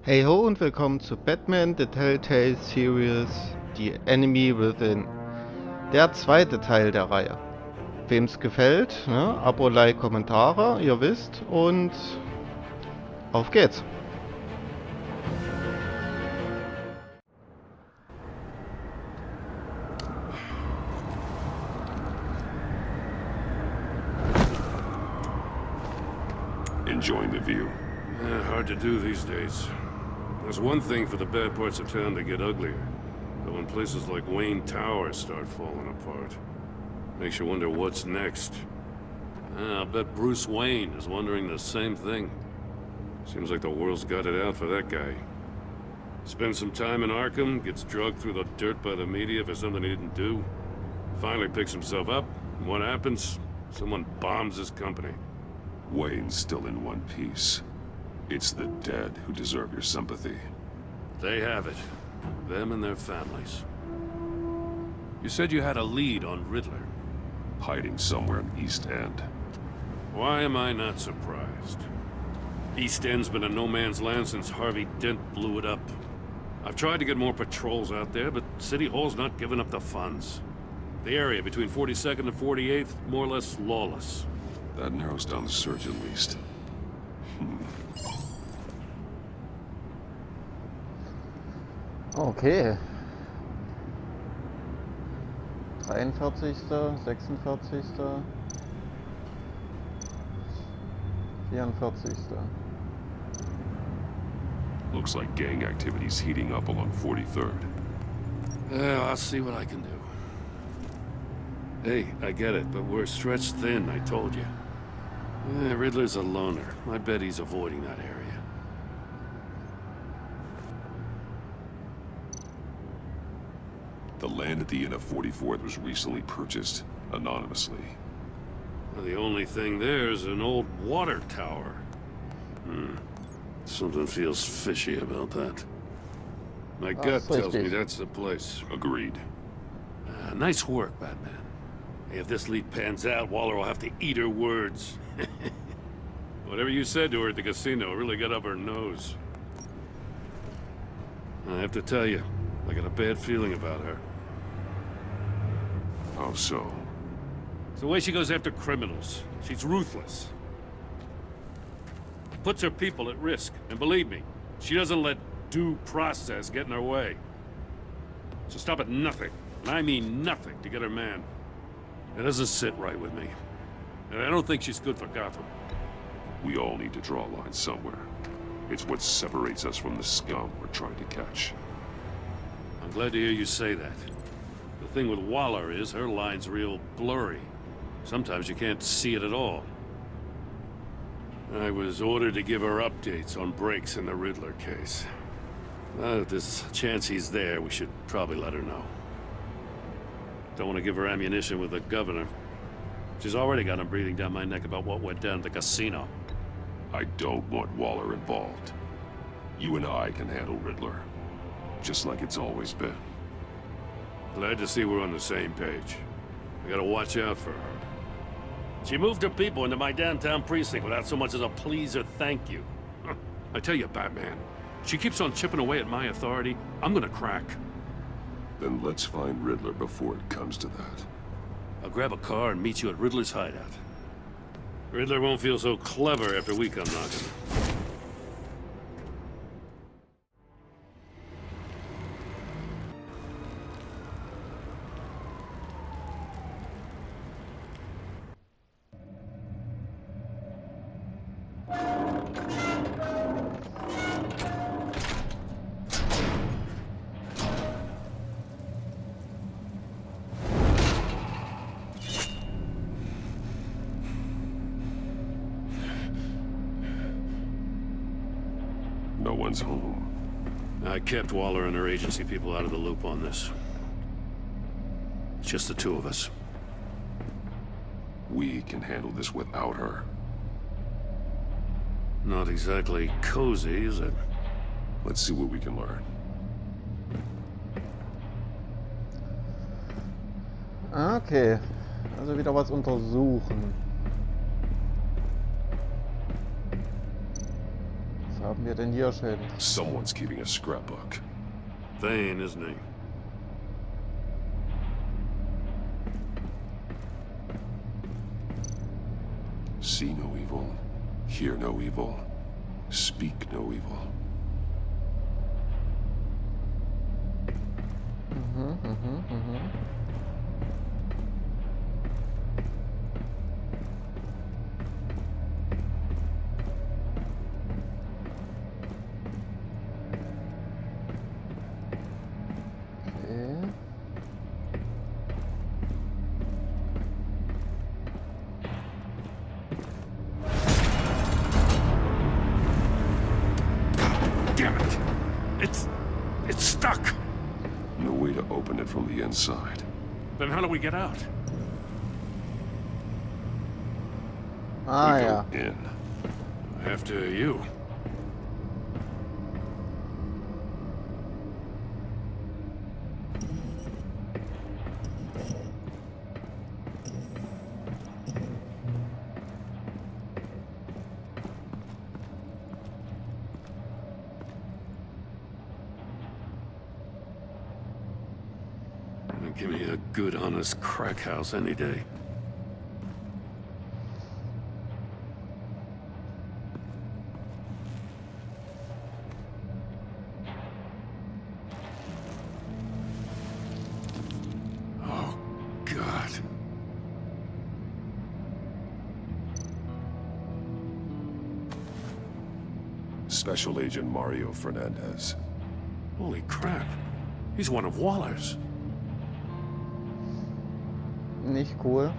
Hey ho und willkommen zu Batman, The Telltale Series, The Enemy Within. Der zweite Teil der Reihe. Wem's gefällt, ne? Abo, Like, Kommentare, ihr wisst, und auf geht's. Enjoying the view. Hard to do these days. There's one thing for the bad parts of town to get uglier, but when places like Wayne Tower start falling apart, makes you wonder what's next. I'll bet Bruce Wayne is wondering the same thing. Seems like the world's got it out for that guy. Spends some time in Arkham, gets drugged through the dirt by the media for something he didn't do. Finally picks himself up, and what happens? Someone bombs his company. Wayne's still in one piece. It's the dead who deserve your sympathy. They have it. Them and their families. You said you had a lead on Riddler. Hiding somewhere in the East End. Why am I not surprised? East End's been a no-man's land since Harvey Dent blew it up. I've tried to get more patrols out there, but City Hall's not giving up the funds. The area between 42nd and 48th, more or less lawless. That narrows down the search at least. Okay. 43. 46. 44. Looks like gang activity's heating up along 43rd. Yeah, I'll see what I can do. Hey, I get it, but we're stretched thin, I told you. Riddler's a loner. I bet he's avoiding that area. The land at the end of 44th was recently purchased, anonymously. Well, the only thing there is an old water tower. Something feels fishy about that. My gut tells me that's the place. Agreed. Nice work, Batman. Hey, if this lead pans out, Waller will have to eat her words. Whatever you said to her at the casino really got up her nose. I have to tell you, I got a bad feeling about her. How so? It's the way she goes after criminals. She's ruthless. Puts her people at risk, and believe me, she doesn't let due process get in her way. She'll stop at nothing, and I mean nothing, to get her man. It doesn't sit right with me. And I don't think she's good for Gotham. We all need to draw a line somewhere. It's what separates us from the scum we're trying to catch. I'm glad to hear you say that. The thing with Waller is her line's real blurry. Sometimes you can't see it at all. I was ordered to give her updates on breaks in the Riddler case. If there's a chance he's there, we should probably let her know. Don't want to give her ammunition with the governor. She's already got him breathing down my neck about what went down at the casino. I don't want Waller involved. You and I can handle Riddler. Just like it's always been. Glad to see we're on the same page. I gotta watch out for her. She moved her people into my downtown precinct without so much as a please or thank you. I tell you, Batman, she keeps on chipping away at my authority, I'm gonna crack. Then let's find Riddler before it comes to that. I'll grab a car and meet you at Riddler's hideout. Riddler won't feel so clever after we come knocking. No one's home. I kept Waller and her agency people out of the loop on this. It's just the two of us. We can handle this without her. Not exactly cozy, is it? Let's see what we can learn. Okay, also wieder was untersuchen. Was haben wir denn hier schön? Someone's keeping a scrapbook. Thane, isn't he? See no evil, hear no evil, speak no evil. Okay. Damn it! It's stuck! No way to open it from the inside. Then how do we get out? Ah We ja. go in. After you. Give me a good, honest crack house any day. Oh, God. Special Agent Mario Fernandez. Holy crap. He's one of Waller's. Nicht cool.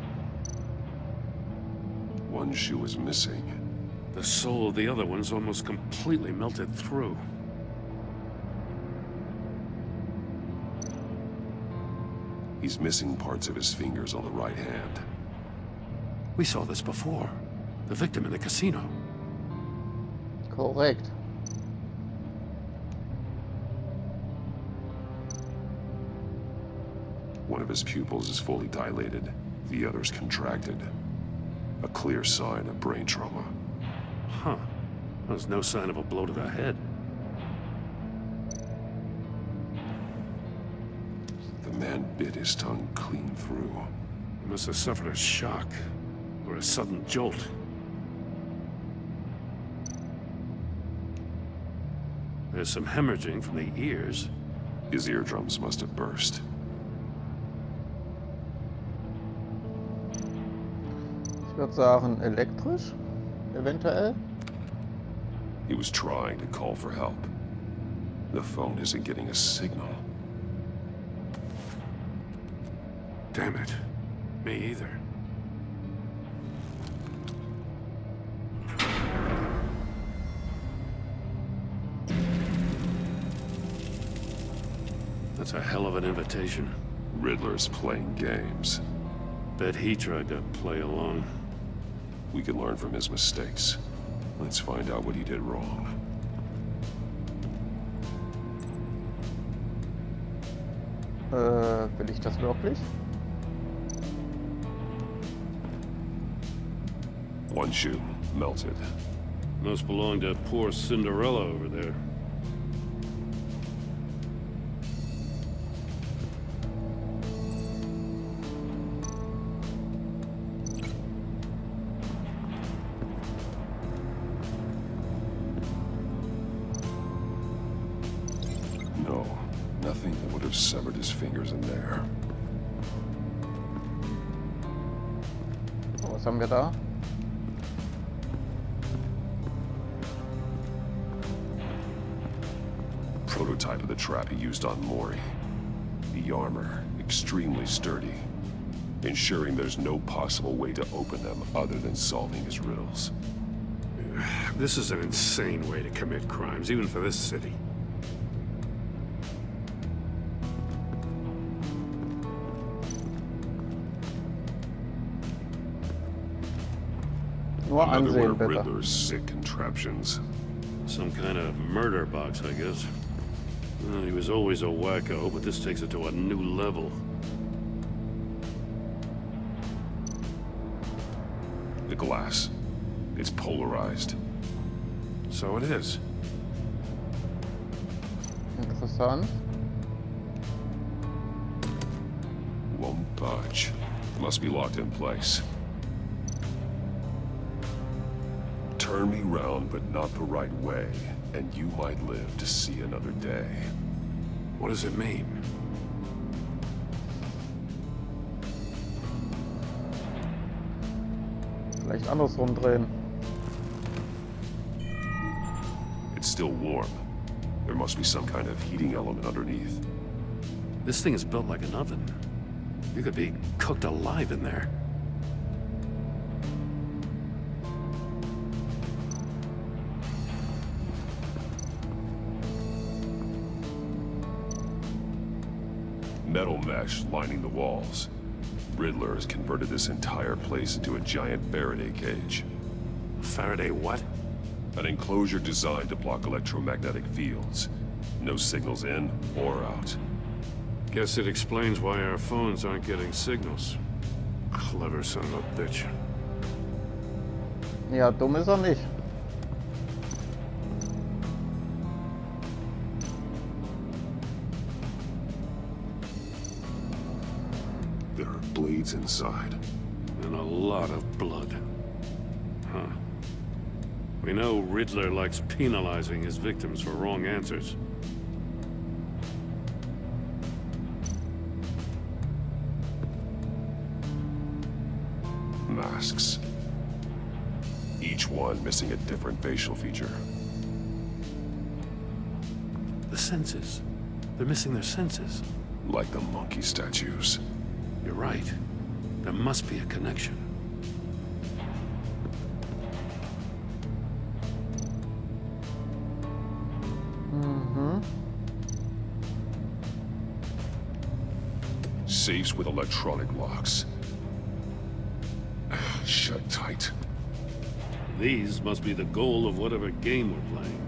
One shoe is missing. The soul of the other one's almost completely melted through. He's missing parts of his fingers on the right hand. We saw this before. The victim in the casino. Korrekt. One of his pupils is fully dilated, the other's contracted. A clear sign of brain trauma. Huh. There's no sign of a blow to the head. The man bit his tongue clean through. He must have suffered a shock, or a sudden jolt. There's some hemorrhaging from the ears. His eardrums must have burst. Ich würde sagen elektrisch, eventuell. He was trying to call for help. The phone isn't getting a signal. Damn it. Me either. That's a hell of an invitation. Riddler's playing games. Bet he tried to play along. We can learn from his mistakes. Let's find out what he did wrong. Will ich das wirklich? One shoe, melted. Must belong to poor Cinderella over there. No, nothing that would have severed his fingers in there. Was haben wir da? Prototype of the trap he used on Mori. The armor, extremely sturdy, ensuring there's no possible way to open them other than solving his riddles. This is an insane way to commit crimes, even for this city. Nur Another one ansehen, of bitte. Riddler's sick contraptions. Some kind of murder box, I guess. Well, he was always a wacko, but this takes it to a new level. The glass. It's polarized. So it is. Interessant. Won't budge. Must be locked in place. Turn me round, but not the right way, and you might live to see another day. What does it mean? Vielleicht andersrum drehen. It's still warm. There must be some kind of heating element underneath. This thing is built like an oven. You could be cooked alive in there. Metal mesh lining the walls. Riddler has converted this entire place into a giant Faraday cage. Faraday what? An enclosure designed to block electromagnetic fields. No signals in or out. Guess it explains why our phones aren't getting signals. Clever son of a bitch. Ja, dumm ist er nicht. There are blades inside. And a lot of blood. Huh. We know Riddler likes penalizing his victims for wrong answers. Masks. Each one missing a different facial feature. The senses. They're missing their senses. Like the monkey statues. You're right. There must be a connection. Safes with electronic locks. Shut tight. These must be the goal of whatever game we're playing.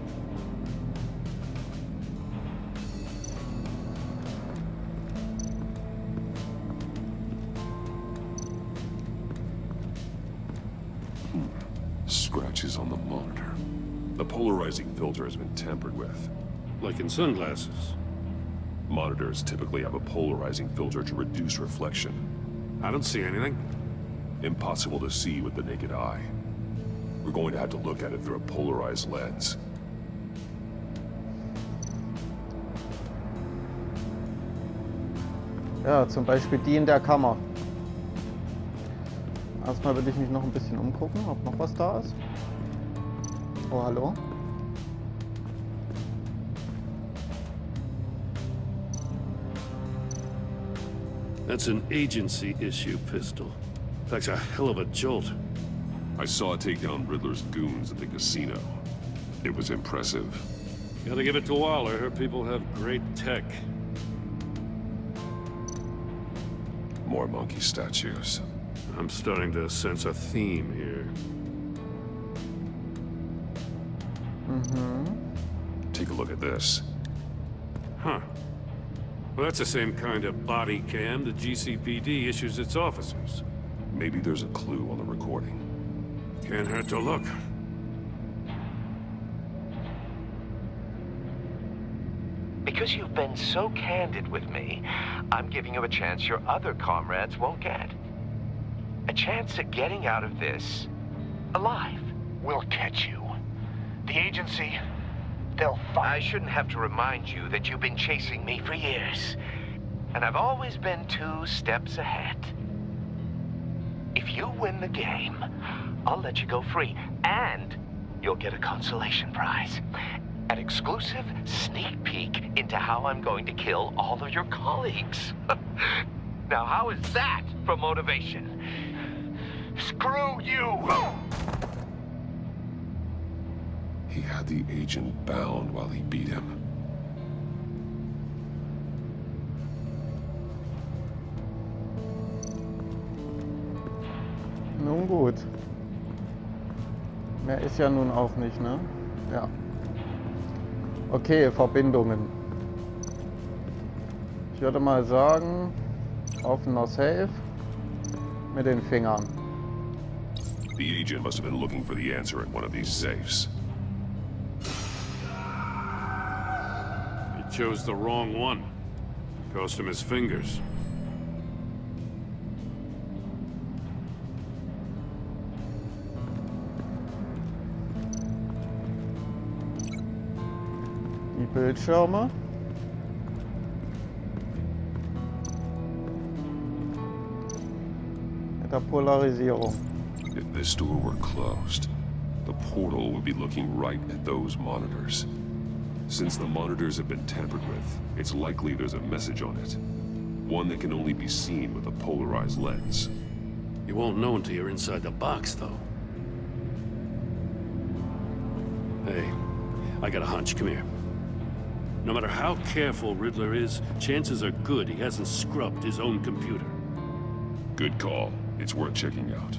Scratches on the monitor. The polarizing filter has been tampered with. Like in sunglasses. Monitors typically have a polarizing filter to reduce reflection. I don't see anything. Impossible to see with the naked eye. We're going to have to look at it through a polarized lens. Ja, zum Beispiel die in der Kammer. Erstmal will ich mich noch ein bisschen umgucken, ob noch was da ist. Oh, hallo. That's an agency-issue pistol. That's a hell of a jolt. I saw it take down Riddler's goons at the casino. It was impressive. Gotta give it to Waller. Her people have great tech. More monkey statues. I'm starting to sense a theme here. Take a look at this. Huh. Well, that's the same kind of body cam the GCPD issues its officers. Maybe there's a clue on the recording. Can't hurt to look. Because you've been so candid with me, I'm giving you a chance your other comrades won't get. A chance at getting out of this alive. We'll catch you. The agency, they'll find... I shouldn't have to remind you that you've been chasing me for years. And I've always been 2 steps ahead. If you win the game, I'll let you go free. And you'll get a consolation prize. An exclusive sneak peek into how I'm going to kill all of your colleagues. Now, how is that for motivation? Screw you! He had the agent bound while he beat him. Nun gut. Mehr ist ja nun auch nicht, ne? Ja. Okay, Verbindungen. Ich würde mal sagen, offener Safe mit den Fingern. The agent must have been looking for the answer in one of these safes. Chose the wrong one. Cost him his fingers. Die Bildschirme. Mit der Polarisierung. If this door were closed, the portal would be looking right at those monitors. Since the monitors have been tampered with, it's likely there's a message on it. One that can only be seen with a polarized lens. You won't know until you're inside the box, though. Hey, I got a hunch. Come here. No matter how careful Riddler is, chances are good he hasn't scrubbed his own computer. Good call. It's worth checking out.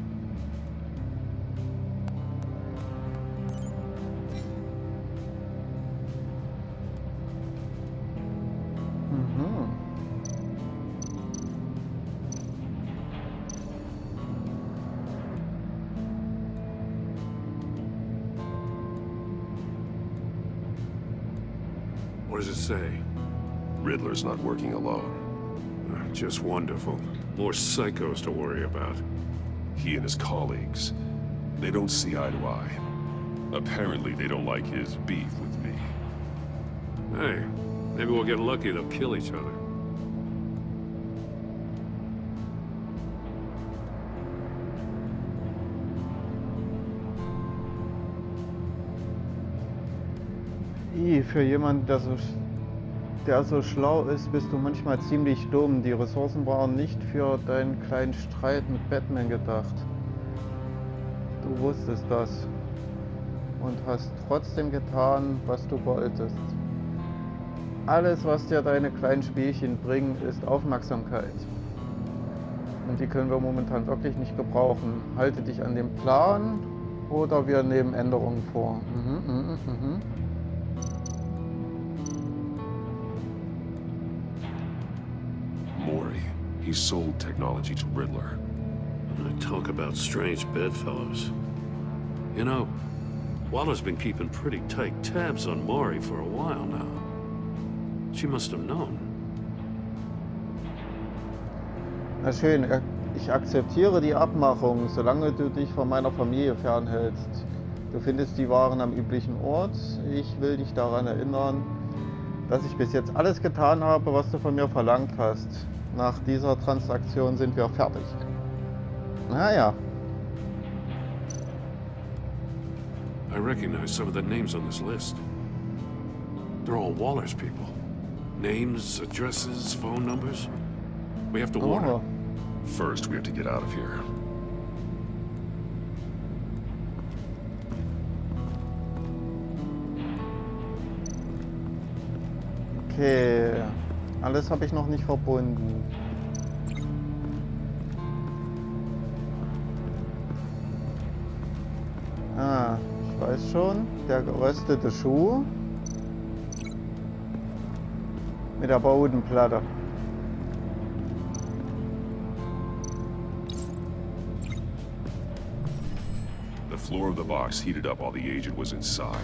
What does it say? Riddler's not working alone. Just wonderful. More psychos to worry about. He and his colleagues, they don't see eye to eye. Apparently they don't like his beef with me. Hey, maybe we'll get lucky. They'll kill each other. Für jemanden, der so schlau ist, bist du manchmal ziemlich dumm. Die Ressourcen waren nicht für deinen kleinen Streit mit Batman gedacht. Du wusstest das und hast trotzdem getan, was du wolltest. Alles, was dir deine kleinen Spielchen bringen, ist Aufmerksamkeit. Und die können wir momentan wirklich nicht gebrauchen. Halte dich an den Plan oder wir nehmen Änderungen vor. He sold technology to Riddler. Talk about strange bedfellows. You know, Waller's been keeping pretty tight tabs on Maury for a while now. She must have known. Na schön, ich akzeptiere die Abmachung, solange du dich von meiner Familie fernhältst. Du findest die Waren am üblichen Ort. Ich will dich daran erinnern, dass ich bis jetzt alles getan habe, was du von mir verlangt hast. Nach dieser Transaktion sind wir fertig. Naja. I recognize some of the names on this list. They're all Waller's people. Names, addresses, phone numbers. We have to warn her. First, we have to get out of here. Okay. Alles habe ich noch nicht verbunden. Ah, ich weiß schon. Der geröstete Schuh. Mit der Bodenplatte. The floor of the box heated up while the agent was inside.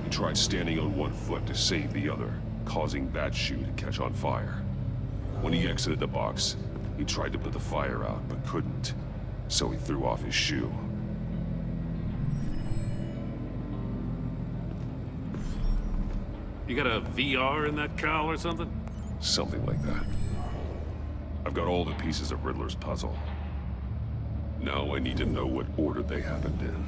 He tried standing on one foot to save the other, causing that shoe to catch on fire. When he exited the box, he tried to put the fire out, but couldn't, so he threw off his shoe. You got a VR in that cowl or something? Something like that. I've got all the pieces of Riddler's puzzle. Now I need to know what order they happened in.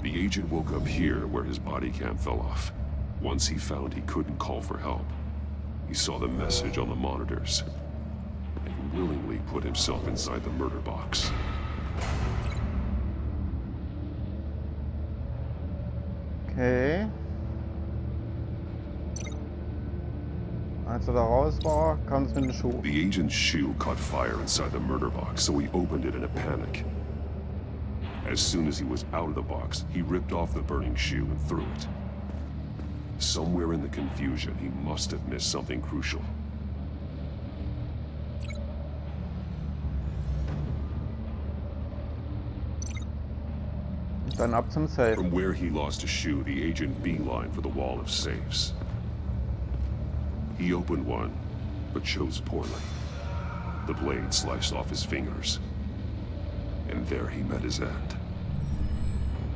The agent woke up here where his body cam fell off. Once he found he couldn't call for help, he saw the message on the monitors and willingly put himself inside the murder box. Okay. Als er da raus war, kam es mit dem Schuh. The agent's shoe caught fire inside the murder box, so he opened it in a panic. As soon as he was out of the box, he ripped off the burning shoe and threw it. Somewhere in the confusion, he must have missed something crucial. Dann ab zum Safe. From where he lost a shoe, the agent beelined for the wall of safes. He opened one, but chose poorly. The blade sliced off his fingers. And there he met his end.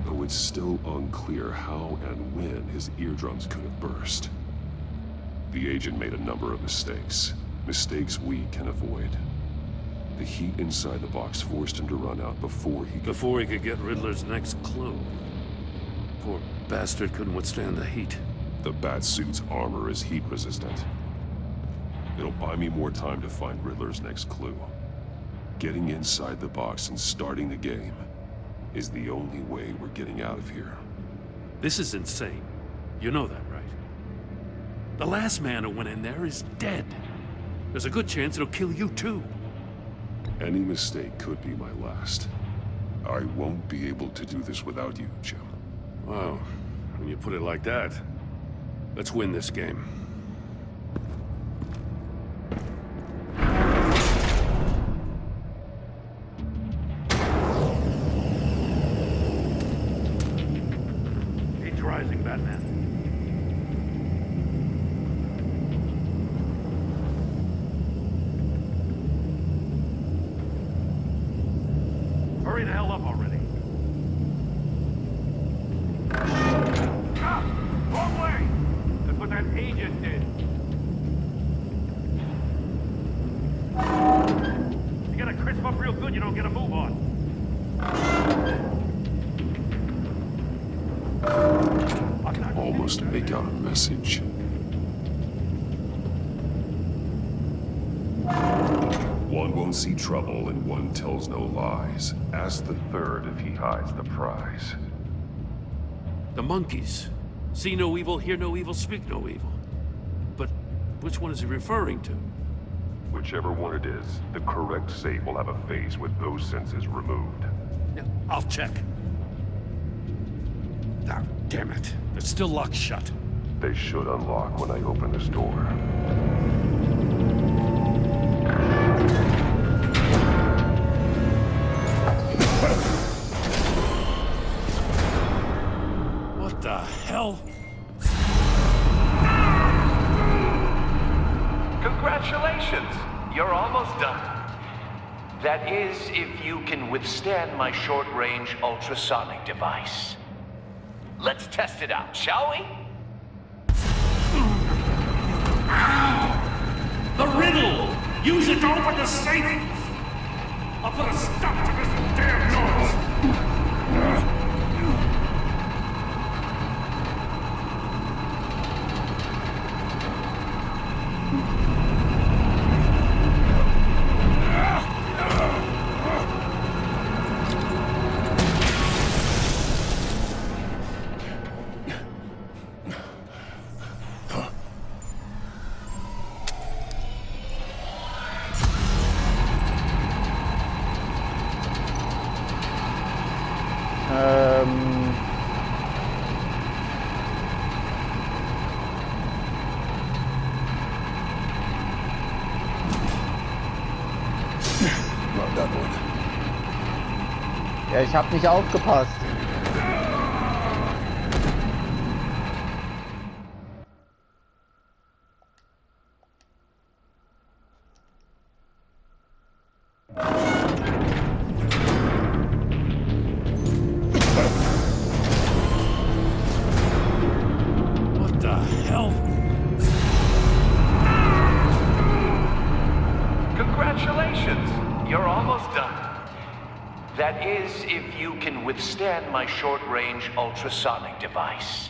Though it's still unclear how and when his eardrums could have burst. The agent made a number of mistakes. Mistakes we can avoid. The heat inside the box forced him to run out before he could get Riddler's next clue. Poor bastard couldn't withstand the heat. The Batsuit's armor is heat resistant. It'll buy me more time to find Riddler's next clue. Getting inside the box and starting the game is the only way we're getting out of here. This is insane. You know that, right? The last man who went in there is dead. There's a good chance it'll kill you too. Any mistake could be my last. I won't be able to do this without you, Jim. Wow, when you put it like that, let's win this game. Heat's rising, Batman. Hurry the hell up already. Ah! Wrong way! That's what that agent did. You gotta crisp up real good, you don't get a move on. Almost make out a message. One won't see trouble and one tells no lies. Ask the third if he hides the prize. The monkeys. See no evil, hear no evil, speak no evil. But which one is he referring to? Whichever one it is, the correct safe will have a face with those senses removed. Yeah, I'll check. Ah, damn it. They're still locked shut. They should unlock when I open this door. What the hell? Congratulations! You're almost done. That is, if you can withstand my short-range ultrasonic device. Let's test it out, shall we? The riddle! Use it to open the safe! I'll put a stop to this damn noise! Ja, ich hab nicht aufgepasst. What the hell? Congratulations! You're almost done. That is, if you can withstand my short-range ultrasonic device.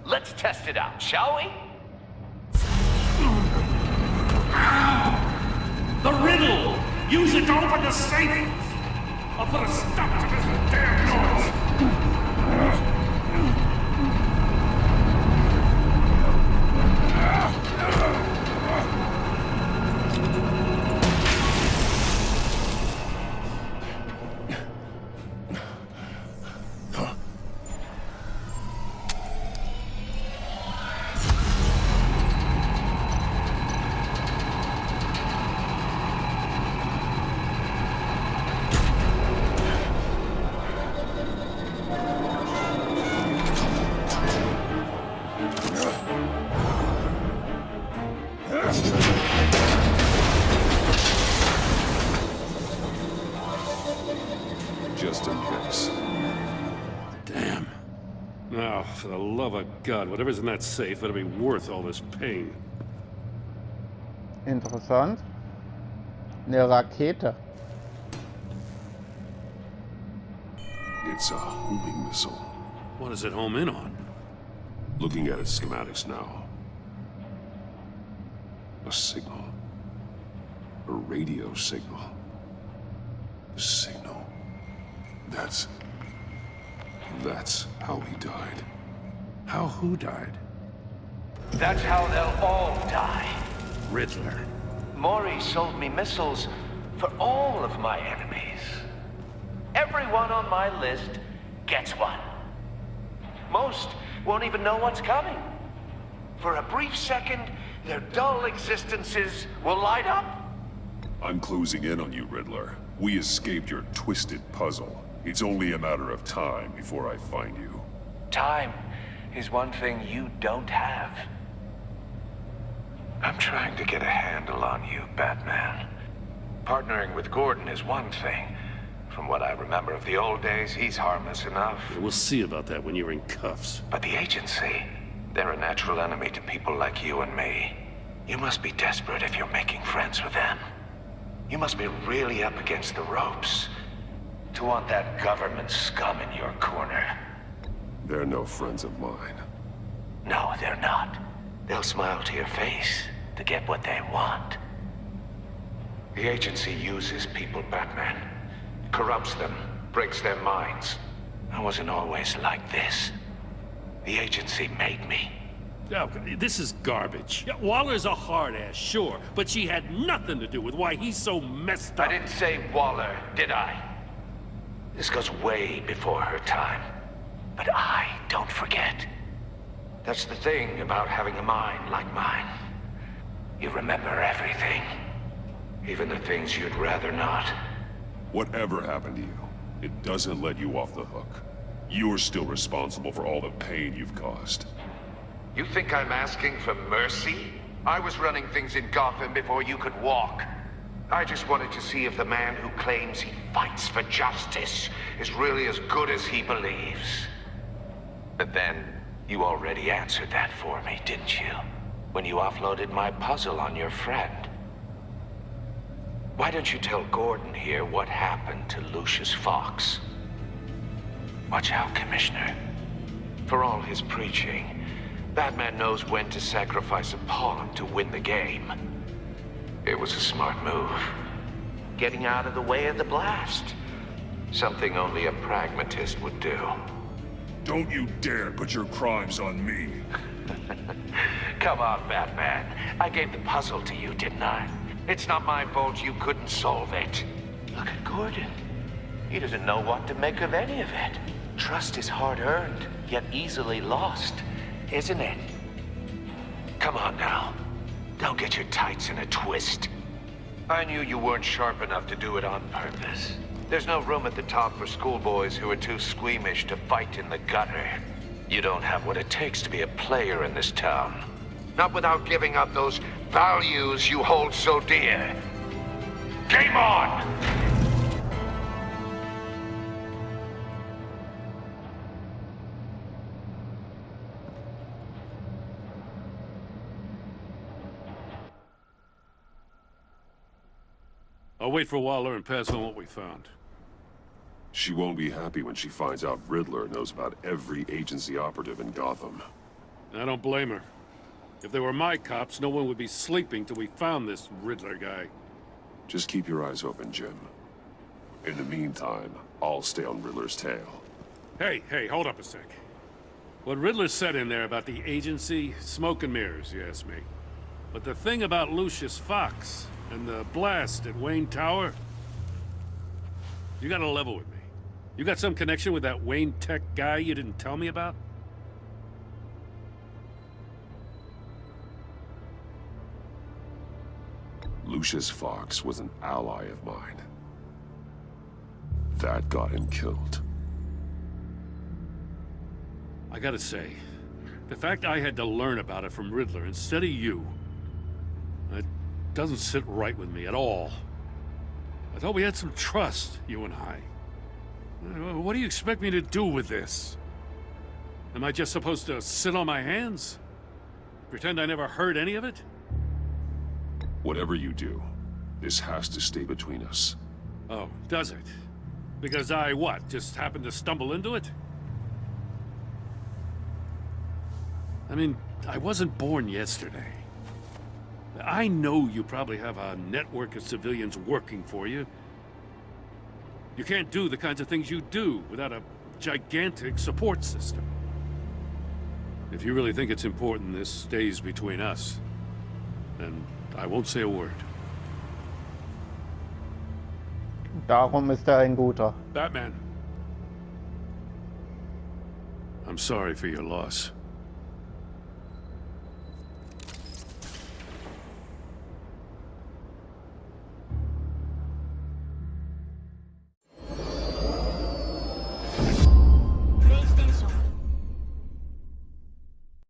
Let's test it out, shall we? The riddle! Use it to open the safe! I'll put a stop to this damn noise! Just in case. Damn. Now, for the love of God, whatever's in that safe better be worth all this pain. Interessant. Eine Rakete. It's a homing missile. What does it home in on? Looking at its schematics now. A signal. A radio signal. A signal. That's how he died. How who died? That's how they'll all die. Riddler. Maury sold me missiles for all of my enemies. Everyone on my list gets one. Most won't even know what's coming. For a brief second, their dull existences will light up. I'm closing in on you, Riddler. We escaped your twisted puzzle. It's only a matter of time before I find you. Time is one thing you don't have. I'm trying to get a handle on you, Batman. Partnering with Gordon is one thing. From what I remember of the old days, he's harmless enough. We'll see about that when you're in cuffs. But the agency, they're a natural enemy to people like you and me. You must be desperate if you're making friends with them. You must be really up against the ropes to want that government scum in your corner. They're no friends of mine. No, they're not. They'll smile to your face to get what they want. The agency uses people, Batman. Corrupts them, breaks their minds. I wasn't always like this. The agency made me. Oh, this is garbage. Yeah, Waller's a hard-ass, sure, but she had nothing to do with why he's so messed up. I didn't say Waller, did I? This goes way before her time. But I don't forget. That's the thing about having a mind like mine. You remember everything. Even the things you'd rather not. Whatever happened to you, it doesn't let you off the hook. You're still responsible for all the pain you've caused. You think I'm asking for mercy? I was running things in Gotham before you could walk. I just wanted to see if the man who claims he fights for justice is really as good as he believes. But then, you already answered that for me, didn't you? When you offloaded my puzzle on your friend. Why don't you tell Gordon here what happened to Lucius Fox? Watch out, Commissioner. For all his preaching, Batman knows when to sacrifice a pawn to win the game. It was a smart move. Getting out of the way of the blast. Something only a pragmatist would do. Don't you dare put your crimes on me. Come on, Batman. I gave the puzzle to you, didn't I? It's not my fault you couldn't solve it. Look at Gordon. He doesn't know what to make of any of it. Trust is hard-earned, yet easily lost, isn't it? Come on now. Don't get your tights in a twist. I knew you weren't sharp enough to do it on purpose. There's no room at the top for schoolboys who are too squeamish to fight in the gutter. You don't have what it takes to be a player in this town. Not without giving up those values you hold so dear. Game on! I'll wait for Waller and pass on what we found. She won't be happy when she finds out Riddler knows about every agency operative in Gotham. I don't blame her. If they were my cops, no one would be sleeping till we found this Riddler guy. Just keep your eyes open, Jim. In the meantime, I'll stay on Riddler's tail. Hey, hold up a sec. What Riddler said in there about the agency, smoke and mirrors, you ask me. But the thing about Lucius Fox and the blast at Wayne Tower, you gotta level with me. You got some connection with that Wayne Tech guy you didn't tell me about? Lucius Fox was an ally of mine. That got him killed. I gotta say, the fact I had to learn about it from Riddler instead of you, It doesn't sit right with me at all. I thought we had some trust, you and I. What do you expect me to do with this? Am I just supposed to sit on my hands? Pretend I never heard any of it? Whatever you do, this has to stay between us. Oh, does it? Because I, what, just happened to stumble into it? I mean, I wasn't born yesterday. I know you probably have a network of civilians working for you. You can't do the kinds of things you do without a gigantic support system. If you really think it's important this stays between us, then I won't say a word. Darum ist ein guter. Batman. I'm sorry for your loss.